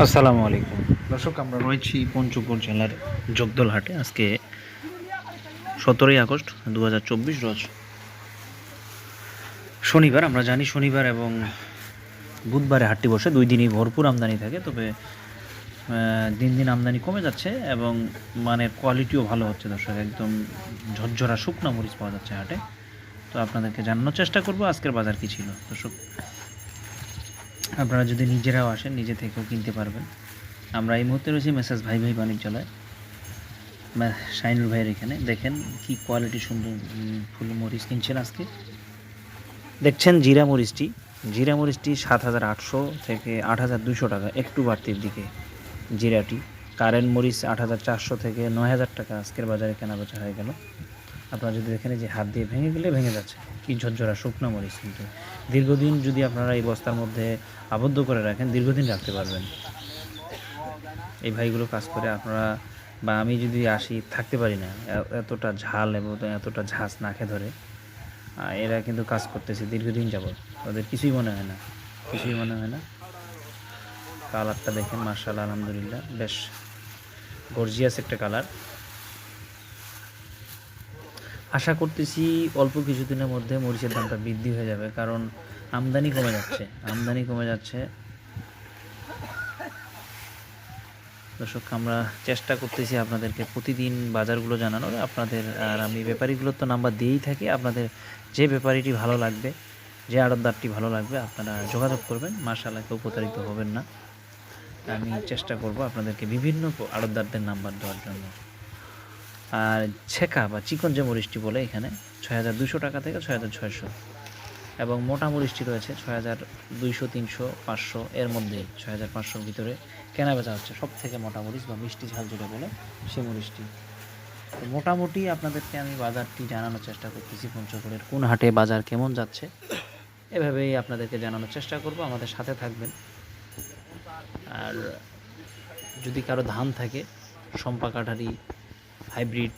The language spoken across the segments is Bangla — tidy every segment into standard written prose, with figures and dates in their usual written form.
আসসালামু আলাইকুম দর্শক, আমরা রয়েছি পঞ্চগড় জেলার জগদল হাটে। আজকে 17ই আগস্ট 2024 রোজ শনিবার। আমরা জানি শনিবার এবং বুধবারে হাটটি বসে, দুই দিনই ভরপুর আমদানি থাকে। তবে দিন দিন আমদানি কমে যাচ্ছে এবং মানের কোয়ালিটিও ভালো হচ্ছে। দর্শক, একদম ঝরঝরা শুকনো মরিচ পাওয়া যাচ্ছে হাটে। তো আপনাদেরকে জানানোর চেষ্টা করব আজকের বাজার কী ছিল। দর্শক, আপনারা যদি নিজেরাও আসেন, নিজে থেকেও কিনতে পারবেন। আমরা এই মুহূর্তে রয়েছি মেসাজ ভাই ভাই বাণিজ্যালয়, শাইনুর ভাইয়ের এখানে। দেখেন কি কোয়ালিটি সুন্দর ফুল মরিচ কিনছেন আজকে। দেখছেন জিরা মরিচটি, 7,800 থেকে 8,200 টাকা, একটু বাড়তির দিকে জিরাটি। কারেন্ট মরিচ 8,400 থেকে 9,000 টাকা আজকের বাজারে কেনাবেচা হয়ে গেল। আপনারা যদি দেখেন যে হাত দিয়ে ভেঙে গেলে ভেঙে যাচ্ছে, কি ঝরঝরা শুকনো মরিচ। কিন্তু দীর্ঘদিন যদি আপনারা এই বস্তার মধ্যে আবদ্ধ করে রাখেন, দীর্ঘদিন রাখতে পারবেন। এই ভাইগুলো কাজ করে, আপনারা বা আমি যদি আসি থাকতে পারি না, এতটা ঝাল এবং এতটা ঝাঁজ নাকে ধরে। এরা কিন্তু কাজ করতেছে দীর্ঘদিন যাবৎ, ওদের কিছুই মনে হয় না, কিছুই মনে হয় না। কালারটা দেখেন, মার্শাল্লাহ, আলহামদুলিল্লাহ, বেশ গর্জিয়াস একটা কালার। আশা করতেছি অল্প কিছুদিনের মধ্যে মরিচের দামটা বৃদ্ধি হয়ে যাবে, কারণ আমদানি কমে যাচ্ছে। দর্শক, আমরা চেষ্টা করতেছি আপনাদেরকে প্রতিদিন বাজারগুলো জানানোর আপনাদের। আর আমি ব্যাপারীগুলোর তো নাম্বার দিয়েই থাকি। আপনাদের যে ব্যাপারীটি ভালো লাগবে, যে আড়তদারটি ভালো লাগবে, আপনারা যোগাযোগ করবেন। মাশাআল্লাহ, কেউ প্রতারিত হবেন না। আমি চেষ্টা করব আপনাদেরকে বিভিন্ন আড়তদারদের নাম্বার দেওয়ার জন্য। আর ছেঁকা বা চিকন যে মরিচটি বলে এখানে 6,200 টাকা থেকে 6,600, এবং মোটা মরিচটি রয়েছে 6,200, 300, 500 এর মধ্যে, 6,500-র ভিতরে কেনা বেচা হচ্ছে। সব থেকে মোটা মরিচ বা মিষ্টি ঝাল যেটা বলে সেই মরিচটি। তো মোটামুটি আপনাদেরকে আমি বাজারটি জানানোর চেষ্টা করতেছি, পঞ্চগড়ের কোন হাটে বাজার কেমন যাচ্ছে, এভাবেই আপনাদেরকে জানানোর চেষ্টা করব। আমাদের সাথে থাকবেন। আর যদি কারো ধান থাকে, সম্পা কাঠারি, হাইব্রিড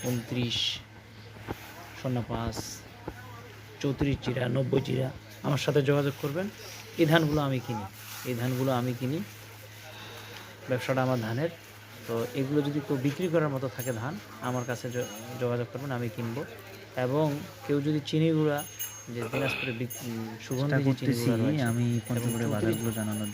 29, 05, 34 চিরা, 90 চিরা, আমার সাথে যোগাযোগ করবেন। এই ধানগুলো আমি কিনি, ব্যবসাটা আমার ধানের। তো এগুলো যদি কেউ বিক্রি করার মতো থাকে ধান, আমার কাছে যোগাযোগ করবেন, আমি কিনবো। এবং কেউ যদি চিনিগুড়া, যে দিনাজপুরে সুগন্ধি যে চিনিগুড়া রয়েছে, আমি পঞ্চগড়ের বাজারগুলো জানানোর জন্য